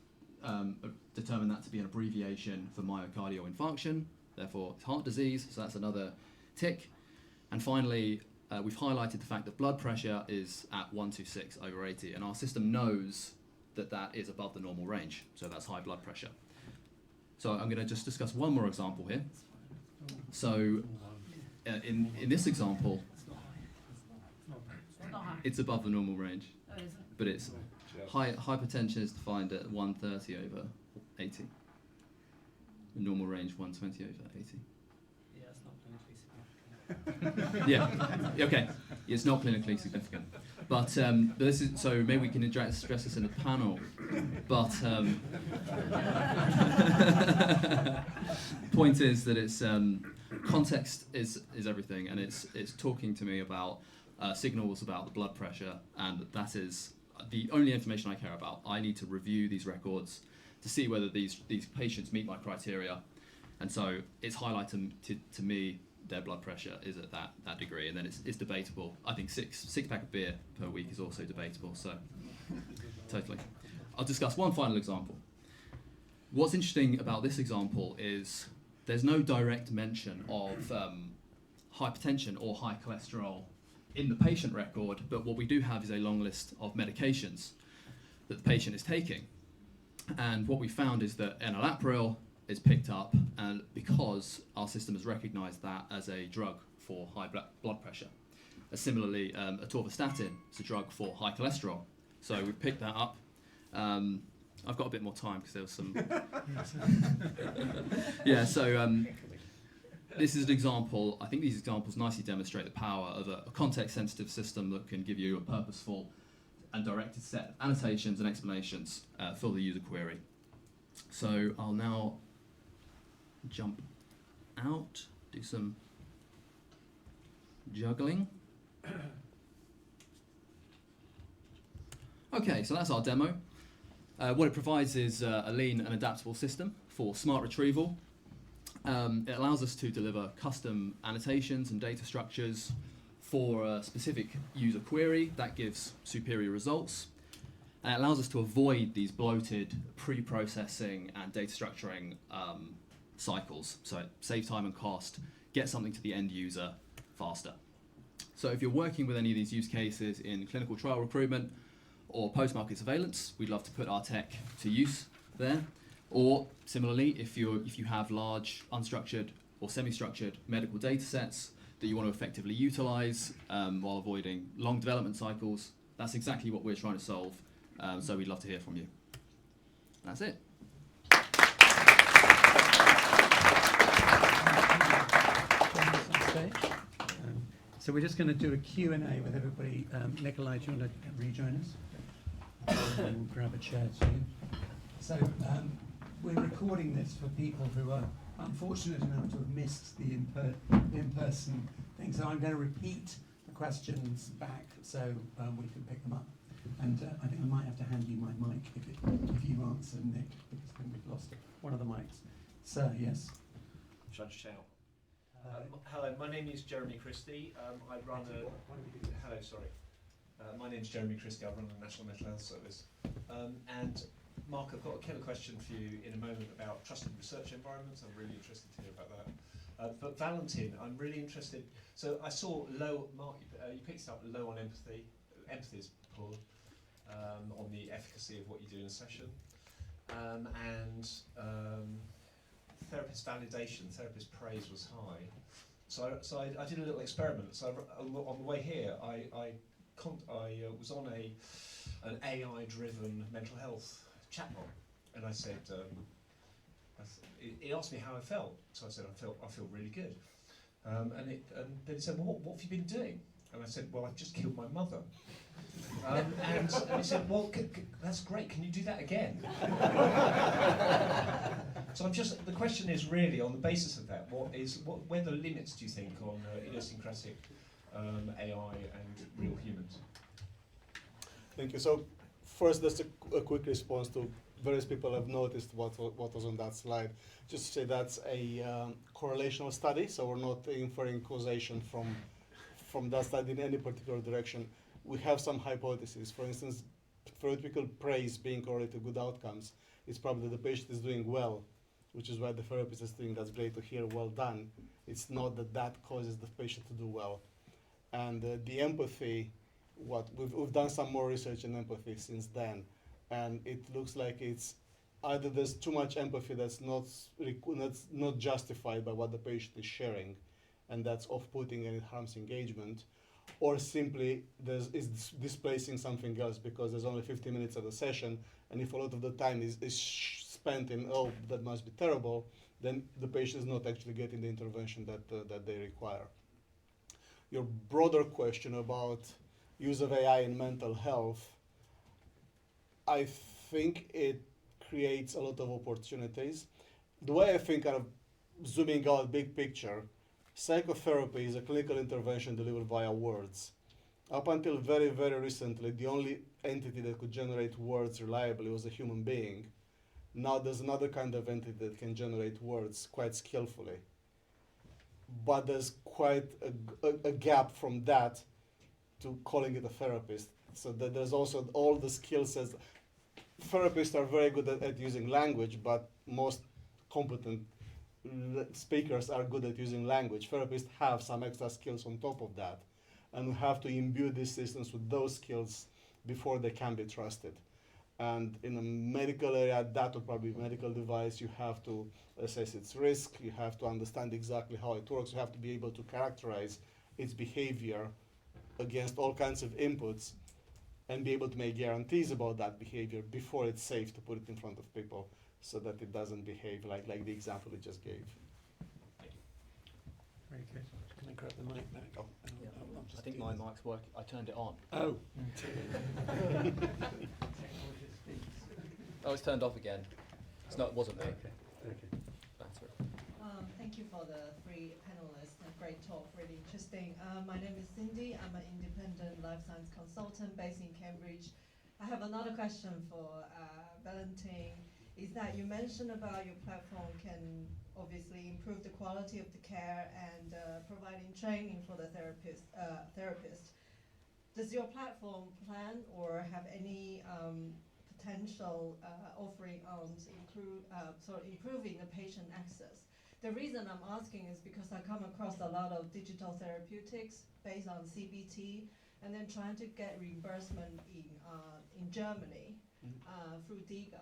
determined that to be an abbreviation for myocardial infarction, therefore it's heart disease, so that's another tick. And finally, we've highlighted the fact that blood pressure is at 126/80, and our system knows that that is above the normal range, so that's high blood pressure. So I'm going to just discuss one more example here. So in this example, it's above the normal range, but it's hypertension is defined at 130/80. The normal range 120/80. Yeah, it's not clinically significant. Yeah. Okay. It's not clinically significant, but this is so maybe we can address this in the panel. But point is that it's context is everything, and it's talking to me about signals about the blood pressure, and that is the only information I care about. I need to review these records to see whether these patients meet my criteria, and so it's highlighting to me their blood pressure is at that degree, and then it's debatable. I think six-pack of beer per week is also debatable, so totally. I'll discuss one final example. What's interesting about this example is there's no direct mention of hypertension or high cholesterol in the patient record, but what we do have is a long list of medications that the patient is taking. And what we found is that enalapril is picked up, and because our system has recognised that as a drug for high blood pressure. Similarly, atorvastatin is a drug for high cholesterol. So we picked that up. I've got a bit more time because there was some... Yeah, so this is an example. I think these examples nicely demonstrate the power of a context-sensitive system that can give you a purposeful and directed set of annotations and explanations for the user query. So I'll now jump out, do some juggling. Okay, so that's our demo. What it provides is a lean and adaptable system for smart retrieval It allows us to deliver custom annotations and data structures for a specific user query that gives superior results. And it allows us to avoid these bloated pre-processing and data structuring cycles. So it saves time and cost, get something to the end user faster. So if you're working with any of these use cases in clinical trial recruitment or post-market surveillance, we'd love to put our tech to use there. Or similarly, if you have large unstructured or semi-structured medical data sets that you want to effectively utilize while avoiding long development cycles, that's exactly what we're trying to solve. So we'd love to hear from you. That's it. So we're just going to do a Q&A with everybody. Nikolay, do you want to rejoin us? And grab a chair to you. So we're recording this for people who are unfortunate enough to have missed the in-person thing. So I'm going to repeat the questions back so we can pick them up. And I think I might have to hand you my mic if you answer, Nick, because I think we've lost one of the mics. Sir, yes? Should I just shout? Hello, my name is Jeremy Christie. I run a... Hello, sorry. My name is Jeremy Christie. I run the National Mental Health Service. And Mark, I've got a killer question for you in a moment about trusted research environments. I'm really interested to hear about that. But Valentin, I'm really interested. So I saw low, Mark, you picked it up low on empathy. Empathy is poor on the efficacy of what you do in a session. And therapist validation, therapist praise was high. So I did a little experiment. So on the way here, I was on an AI-driven mental health chatbot, and I said, it asked me how I felt. So I said, I feel really good. And then it said, well, what have you been doing? And I said, well, I've just killed my mother. And it said, well, that's great. Can you do that again? So the question is really on the basis of that, where the limits do you think on idiosyncratic AI and real humans? Thank you. So first, just a quick response to various people have noticed what was on that slide. Just to say that's a correlational study, so we're not inferring causation from that study in any particular direction. We have some hypotheses. For instance, theoretical praise being correlated with good outcomes. It's probably the patient is doing well, which is why the therapist is doing that's great to hear, well done. It's not that causes the patient to do well. And the empathy, we've done some more research in empathy since then, and it looks like it's either there's too much empathy that's not justified by what the patient is sharing, and that's off-putting and it harms engagement, or simply it's displacing something else because there's only 50 minutes of the session, and if a lot of the time is spent in, oh, that must be terrible, then the patient is not actually getting the intervention that they require. Your broader question about use of AI in mental health, I think it creates a lot of opportunities. The way I think, kind of zooming out big picture, psychotherapy is a clinical intervention delivered via words. Up until very, very recently, the only entity that could generate words reliably was a human being. Now there's another kind of entity that can generate words quite skillfully. But there's quite a gap from that to calling it a therapist. So that there's also all the skill sets. Therapists are very good at using language, but most competent speakers are good at using language. Therapists have some extra skills on top of that, and we have to imbue these systems with those skills before they can be trusted. And in a medical area, that would probably be a medical device. You have to assess its risk. You have to understand exactly how it works. You have to be able to characterize its behavior against all kinds of inputs and be able to make guarantees about that behavior before it's safe to put it in front of people so that it doesn't behave like the example it just gave. Very good. Can I grab the mic back? Oh. Yeah. I think my mic's working. I turned it on. Oh. Oh, it's turned off again. It wasn't me. Okay. Better. Thank you for the three panelists and great talk, really interesting. My name is Cindy. I'm an independent life science consultant based in Cambridge. I have another question for Valentin. Is that you mentioned about your platform can obviously improve the quality of the care and providing training for the therapist. Does your platform plan or have any potential offering on improving the patient access? The reason I'm asking is because I come across a lot of digital therapeutics based on CBT, and then trying to get reimbursement in Germany through DIGA.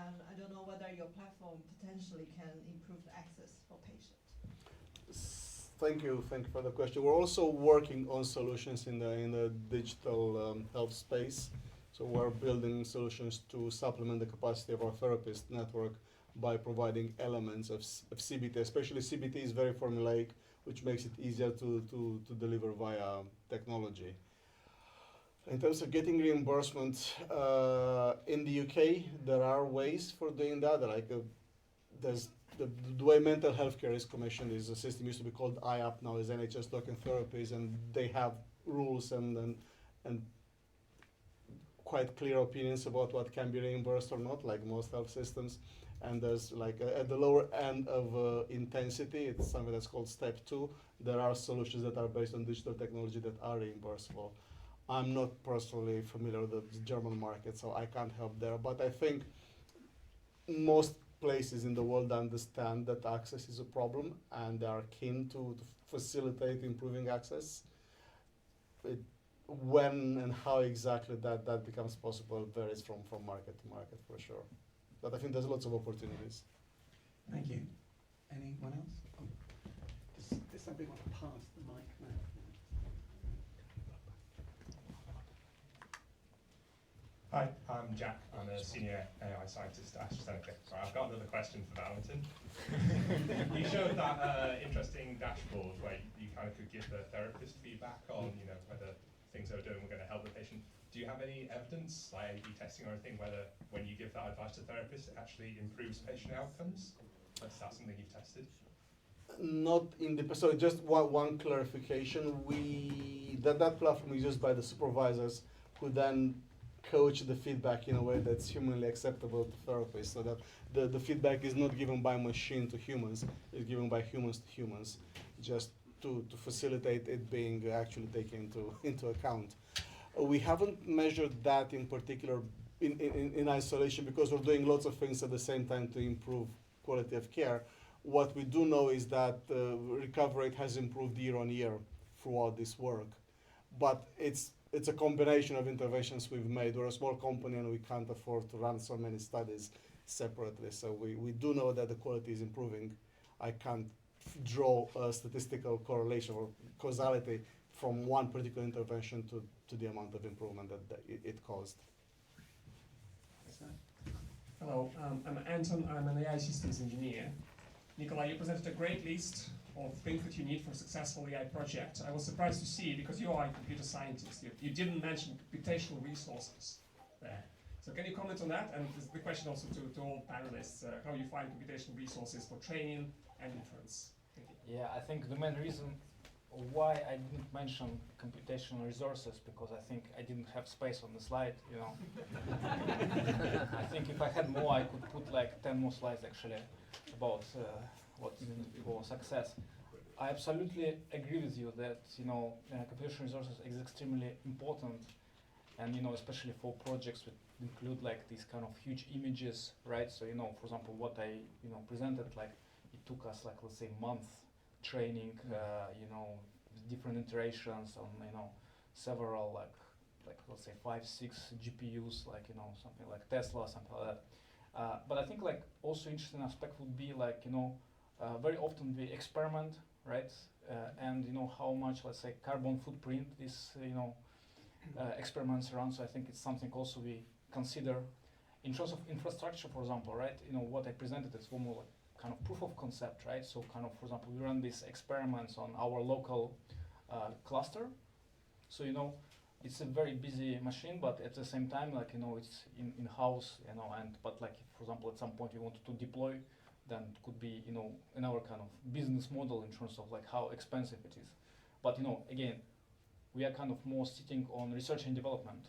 And I don't know whether your platform potentially can improve the access for patients. Thank you for the question. We're also working on solutions in the digital health space. So we're building solutions to supplement the capacity of our therapist network by providing elements of CBT. Especially CBT is very formulaic, which makes it easier to deliver via technology. In terms of getting reimbursement, in the UK, there are ways for doing that. There's the way mental health care is commissioned is a system used to be called IAP, now is NHS Token Therapies, and they have rules and quite clear opinions about what can be reimbursed or not, like most health systems. And there's at the lower end of intensity, it's something that's called step 2. There are solutions that are based on digital technology that are reimbursable. I'm not personally familiar with the German market, so I can't help there. But I think most places in the world understand that access is a problem, and they are keen to facilitate improving access. When and how exactly that becomes possible varies from market to market for sure. But I think there's lots of opportunities. Thank you. Anyone else? Oh, does somebody want to pass the mic now? Hi, I'm Jack. I'm a senior AI scientist at AstraZeneca. Right, I've got another question for Valentin. You showed that interesting dashboard where you kind of could give the therapist feedback on, whether things they were doing were going to help the patient. Do you have any evidence, like A/B testing or anything, whether when you give that advice to the therapist, it actually improves patient outcomes? Is that something you've tested? Not in the so just one clarification. That platform is used by the supervisors who then coach the feedback in a way that's humanly acceptable to therapists, so that the feedback is not given by machine to humans, it's given by humans to humans, just to facilitate it being actually taken into account. We haven't measured that in particular in isolation because we're doing lots of things at the same time to improve quality of care. What we do know is that the recovery rate has improved year on year throughout this work, but it's a combination of interventions we've made. We're a small company and we can't afford to run so many studies separately. So we do know that the quality is improving. I can't draw a statistical correlation or causality from one particular intervention to the amount of improvement that it caused. Hello, I'm Anton. I'm an AI systems engineer. Nikolay, you presented a great list of things that you need for a successful AI project. I was surprised to see, because you are a computer scientist, you didn't mention computational resources there. So can you comment on that? And this is the question also to all panelists, how you find computational resources for training and inference. Thank you. Yeah, I think the main reason why I didn't mention computational resources, because I think I didn't have space on the slide, I think if I had more, I could put like 10 more slides actually about what's for success. I absolutely agree with you that computational resources is extremely important, and especially for projects that include like these kind of huge images, right? So for example, what I presented, like it took us like, let's say, month training, with different iterations on several like let's say 5-6 GPUs, like something like Tesla, something like that. But I think like also interesting aspect would be like very often we experiment, right? And how much, let's say, carbon footprint these experiments run. So I think it's something also we consider in terms of infrastructure, for example, right? What I presented is more like kind of proof of concept, right? So kind of, for example, we run these experiments on our local cluster. So it's a very busy machine, but at the same time, like it's in-house, but like, for example, at some point we wanted to deploy, then it could be another kind of business model in terms of like how expensive it is. But again, we are kind of more sitting on research and development,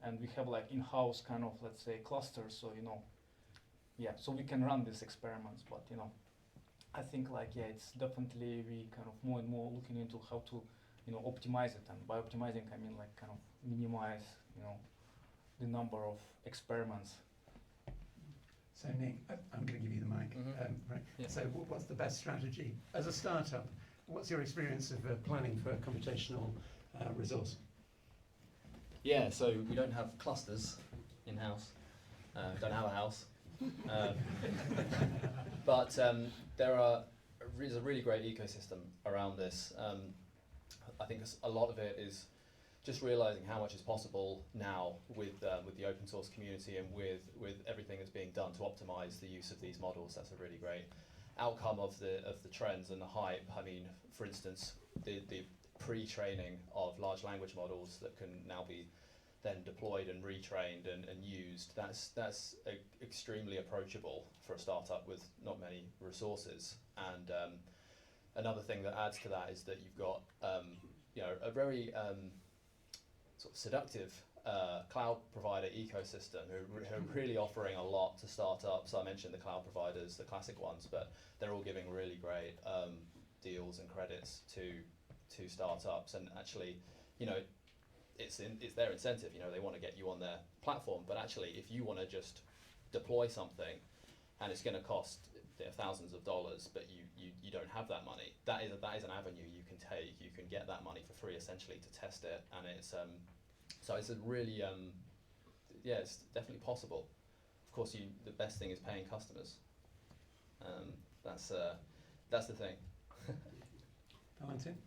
and we have like in-house kind of, let's say, clusters. So yeah, so we can run these experiments, but I think it's definitely we kind of more and more looking into how to optimize it, and by optimizing I mean kind of minimize the number of experiments. So Nick, I'm going to give you the mic. Right. Yeah. So what's the best strategy as a startup? What's your experience of planning for computational resource? Yeah, so we don't have clusters in-house. Don't have a house. But there's a really great ecosystem around this. I think a lot of it is just realizing how much is possible now with the open source community and with everything that's being done to optimize the use of these models. That's a really great outcome of the trends and the hype. I mean, for instance, the pre-training of large language models that can now be then deployed and retrained and used, that's extremely approachable for a startup with not many resources. And another thing that adds to that is that you've got a very sort of seductive cloud provider ecosystem who are really offering a lot to startups. I mentioned the cloud providers, the classic ones, but they're all giving really great deals and credits to startups. And actually, it's their incentive. They want to get you on their platform. But actually, if you want to just deploy something, and it's going to cost thousands of dollars, but you don't have that money, that is an avenue you can take. You can get that money for free, essentially, to test it, and it's so it's a really it's definitely possible. Of course, the best thing is paying customers. That's the thing. Valentin?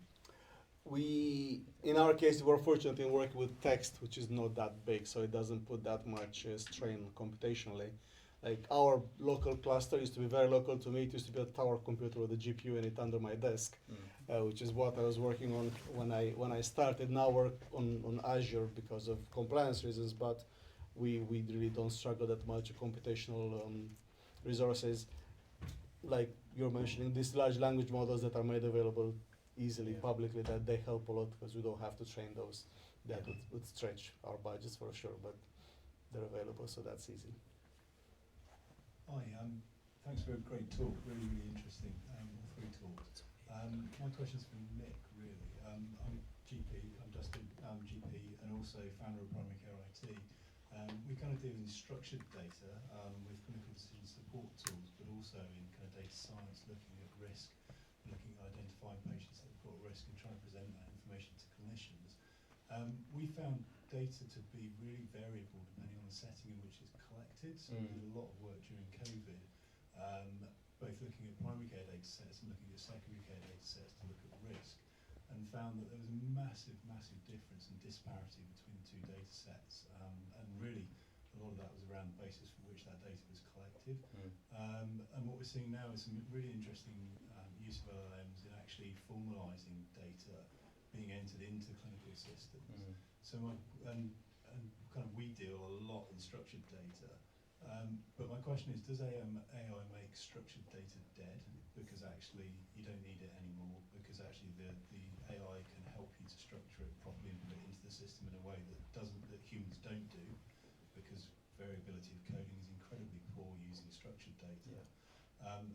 In our case, we're fortunate in working with text, which is not that big, so it doesn't put that much strain computationally. Like our local cluster used to be very local to me. It used to be a tower computer with a GPU in it under my desk, which is what I was working on when I started. Now work on Azure because of compliance reasons, but we really don't struggle that much with computational resources. Like you're mentioning, these large language models that are made available easily publicly, that they help a lot because we don't have to train those. That would stretch our budgets for sure, but they're available, so that's easy. Hi, thanks for a great talk, really, really interesting, all three talks. My question's for Nick, really. I'm GP, I'm Dustin, I'm GP, and also founder of Primary Care IT. We kind of deal in structured data with clinical decision support tools, but also in kind of data science, looking at risk, looking at identifying patients that have got risk and trying to present that information to clinicians. We found data to be really variable depending on the setting in which it's collected. So we did a lot of work during COVID, both looking at primary care data sets and looking at secondary care data sets to look at risk, and found that there was a massive, massive difference and disparity between the two data sets. And really, a lot of that was around the basis for which that data was collected. And what we're seeing now is some really interesting use of LLMs in actually formalising data being entered into clinical systems. So and kind of we deal a lot in structured data, but my question is, does AI make structured data dead? Because actually you don't need it anymore, because actually the AI can help you to structure it properly and put it into the system in a way that humans don't do, because variability of coding is incredibly poor using structured data.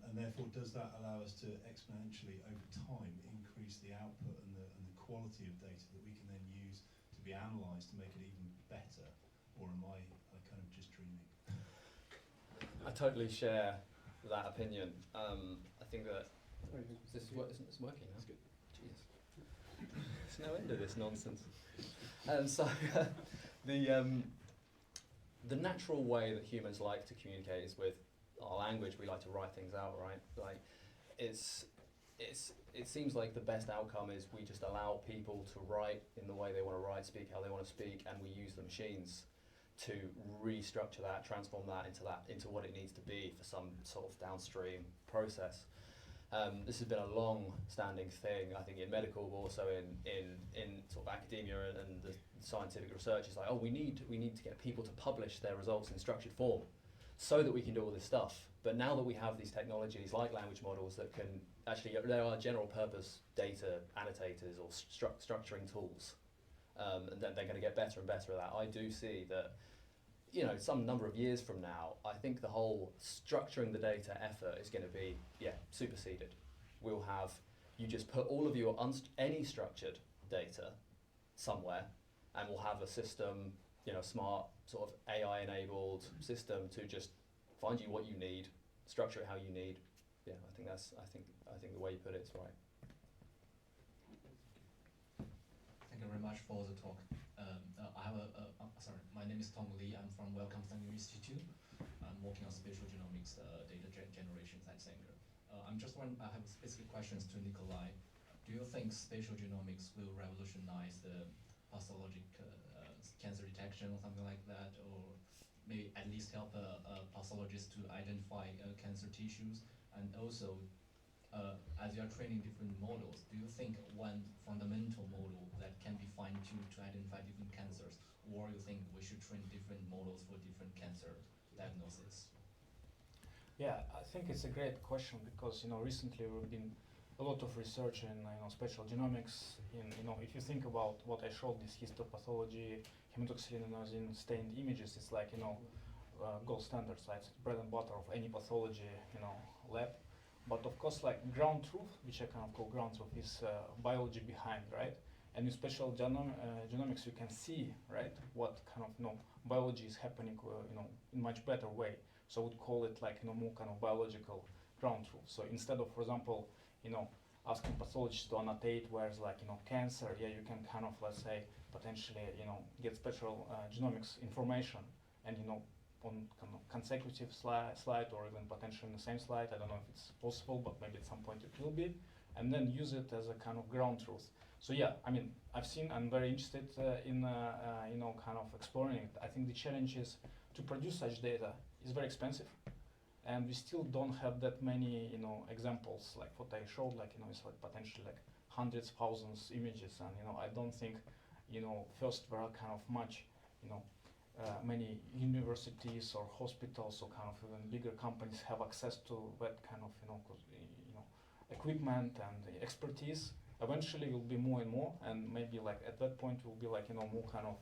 And therefore, does that allow us to exponentially over time increase the output and the quality of data that we can then use to be analysed to make it even better, or am I kind of just dreaming? I totally share that opinion. I think that this is working now. That's good. Jesus, there's no end to this nonsense. So the natural way that humans like to communicate is with our language. We like to write things out, right? Like it seems like the best outcome is we just allow people to write in the way they want to write, speak how they want to speak, and we use the machines to restructure that, transform that into what it needs to be for some sort of downstream process. This has been a long-standing thing, I think, in medical, but also in sort of academia and the scientific research. Is like, oh, we need to get people to publish their results in structured form, so that we can do all this stuff. But now that we have these technologies like language models that can actually, there are general purpose data annotators or structuring tools, and then they're going to get better and better at that. I do see that you know, some number of years from now, I think the whole structuring the data effort is going to be, superseded. We'll have, you just put all of your any structured data somewhere, and we'll have a system, you know, smart sort of AI-enabled system to just find you what you need, structure it how you need. Yeah, I think the way you put it is right. Thank you very much for the talk. My name is Tom Lee. I'm from Wellcome Sanger Institute. I'm working on spatial genomics data generations at Sanger. I'm just wondering, I have specific questions to Nikolay. Do you think spatial genomics will revolutionize the pathologic cancer detection or something like that, or maybe at least help pathologists to identify cancer tissues? And also, as you are training different models, do you think one fundamental model that can be fine-tuned to identify different cancers, or you think we should train different models for different cancer diagnosis? Yeah, I think it's a great question because, you know, recently we've been a lot of research in, you know, spatial genomics. You know, if you think about what I showed, this histopathology, hematoxylinogen stained images, it's like, you know, gold standards, right? It's bread and butter of any pathology, you know, lab. But of course, like ground truth, which I kind of call ground truth, is biology behind, right? And in spatial genomics, you can see, right, what kind of, you know, biology is happening, you know, in much better way. So I would call it like, you know, more kind of biological ground truth. So instead of, for example, you know, asking pathologists to annotate where's like, you know, cancer, you can kind of, let's say, potentially, you know, get spatial genomics information and, you know, on kind of consecutive slide or even potentially in the same slide. I don't know if it's possible, but maybe at some point it will be, and then use it as a kind of ground truth. So yeah, I mean, I'm very interested in, you know, kind of exploring it. I think the challenge is to produce such data is very expensive, and we still don't have that many, you know, examples like what I showed, like, you know, it's like potentially like hundreds, thousands images, and, you know, I don't think, you know, first there are kind of much, you know, many universities or hospitals or kind of even bigger companies have access to that kind of, you know, equipment and expertise. Eventually will be more and more, and maybe like at that point will be like, you know, more kind of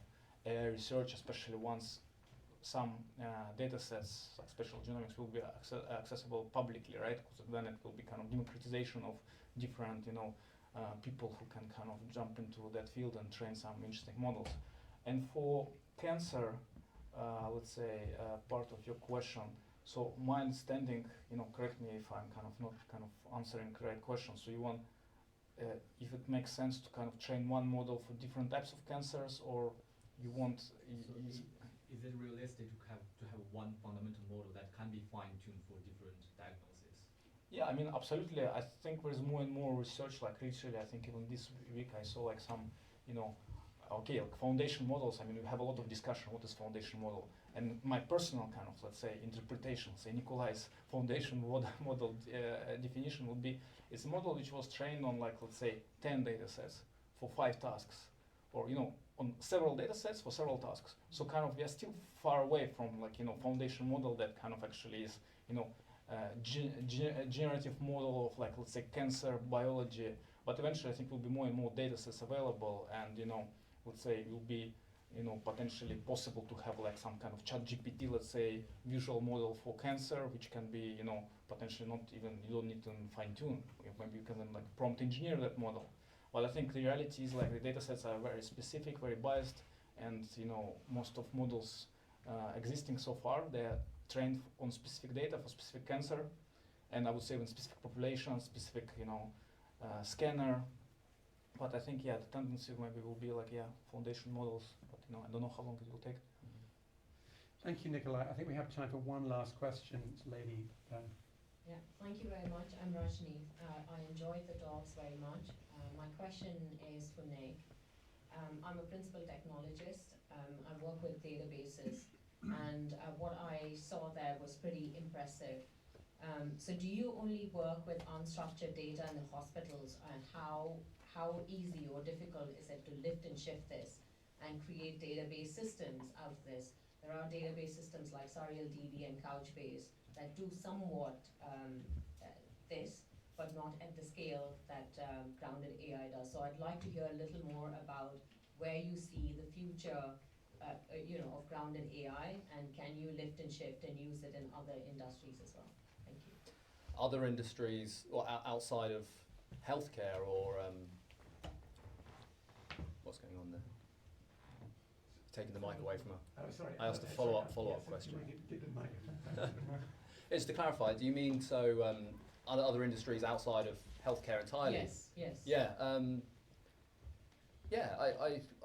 AI research, especially once some data sets like spatial genomics will be accessible publicly, right? Because then it will be kind of democratization of different, you know, people who can kind of jump into that field and train some interesting models. And for cancer, let's say, part of your question, so my understanding, you know, correct me if I'm kind of not kind of answering correct question. So you want, if it makes sense to kind of train one model for different types of cancers, or you want? Is it realistic to have one fundamental model that can be fine-tuned for different diagnoses? Yeah, I mean, absolutely. I think there's more and more research. Like literally, I think even this week I saw like some, you know, like foundation models. I mean, we have a lot of discussion what is foundation model, and my personal kind of, let's say, interpretation, say Nikolay's foundation model definition would be, it's a model which was trained on, like, let's say 10 data sets for 5 tasks, or, you know, on several data sets for several tasks. So kind of we are still far away from, like, you know, foundation model that kind of actually is, you know, generative model of, like, let's say cancer biology. But eventually I think will be more and more data sets available, and, you know, let's say it will be, you know, potentially possible to have like some kind of ChatGPT, let's say, visual model for cancer, which can be, you know, potentially not even, you don't need to fine tune. Maybe you can then like prompt engineer that model. But I think the reality is like the data sets are very specific, very biased, and, you know, most of models existing so far, they're trained on specific data for specific cancer, and I would say in specific population, specific, you know, scanner. But I think, yeah, the tendency maybe will be like, yeah, foundation models, but, you know, I don't know how long it will take. Thank you, Nikolay. I think we have time for one last question. It's Lady. Yeah, thank you very much. I'm Rajni. I enjoyed the talks very much. My question is for Nick. I'm a principal technologist. I work with databases, and what I saw there was pretty impressive. So do you only work with unstructured data in the hospitals, and how easy or difficult is it to lift and shift this and create database systems out of this? There are database systems like SarialDB and Couchbase that do somewhat this, but not at the scale that grounded AI does. So I'd like to hear a little more about where you see the future of ground in AI, and can you lift and shift and use it in other industries as well? Thank you. Other industries, or outside of healthcare, or what's going on there? Taking the mic away from her. Oh, sorry. I asked a follow-up question. Give the mic. It's to clarify. Do you mean other industries outside of healthcare entirely? Yes. Yes. Yeah.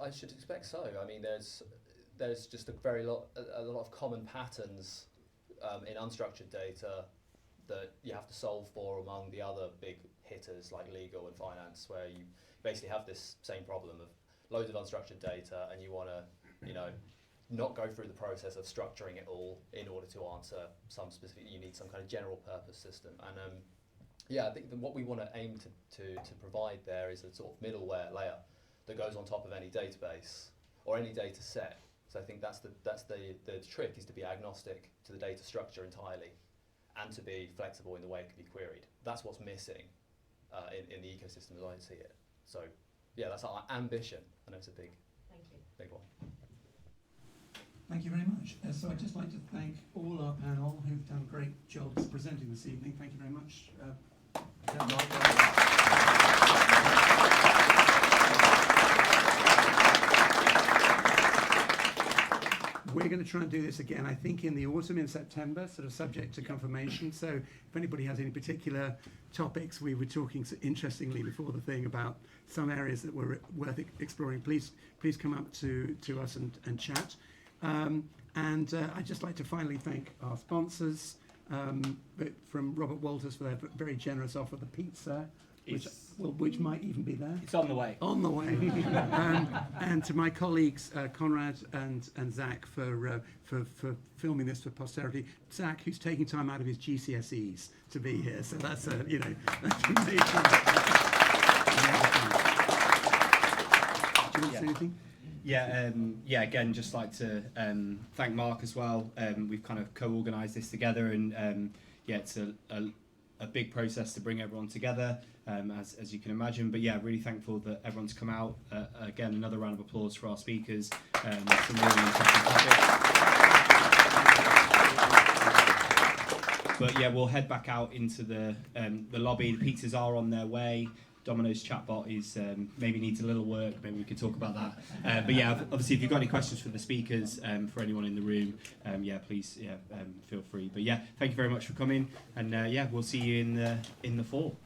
I should expect so. I mean, there's just a lot of common patterns in unstructured data that you have to solve for among the other big hitters like legal and finance, where you basically have this same problem of loads of unstructured data, and you want to, not go through the process of structuring it all in order to answer some specific. You need some kind of general purpose system, and I think what we want to aim to provide there is a sort of middleware layer that goes on top of any database or any data set. So I think that's the trick, is to be agnostic to the data structure entirely, and to be flexible in the way it can be queried. That's what's missing in the ecosystem as I see it. So yeah, that's our ambition. I know it's a big one. Thank you very much. So I'd just like to thank all our panel who've done great jobs presenting this evening. Thank you very much. We're going to try and do this again, I think, in the autumn, in September, sort of subject to confirmation. So if anybody has any particular topics, we were talking interestingly before the thing about some areas that were worth exploring, please come up to us and chat. I'd just like to finally thank our sponsors, from Robert Walters for their very generous offer of the pizza, which might even be there. It's on the way. On the way. And to my colleagues, Conrad and Zach, for filming this for posterity. Zach, who's taking time out of his GCSEs to be here, so that's that's amazing. Do you want to say anything? Yeah, again, just like to thank Mark as well. We've kind of co-organised this together, and it's a big process to bring everyone together, as you can imagine. But yeah, really thankful that everyone's come out. Again, another round of applause for our speakers. Some really interesting topics. But yeah, we'll head back out into the lobby. The pizzas are on their way. Domino's chatbot is maybe needs a little work. Maybe we could talk about that. But yeah, obviously, if you've got any questions for the speakers, for anyone in the room, please, feel free. But yeah, thank you very much for coming, and we'll see you in the fall.